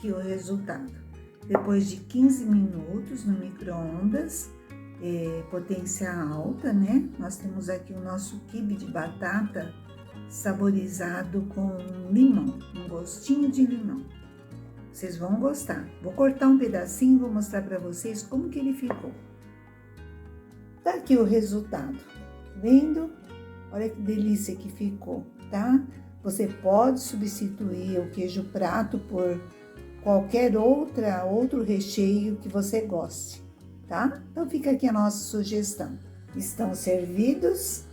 Aqui o resultado. Depois de 15 minutos no micro-ondas, potência alta, né? Nós temos aqui o nosso quibe de batata saborizado com limão, um gostinho de limão. Vocês vão gostar. Vou cortar um pedacinho e vou mostrar para vocês como que ele ficou. Tá aqui o resultado, tá vendo? Olha que delícia que ficou, tá? Você pode substituir o queijo prato por qualquer outro recheio que você goste, tá? Então fica aqui a nossa sugestão. Estão servidos?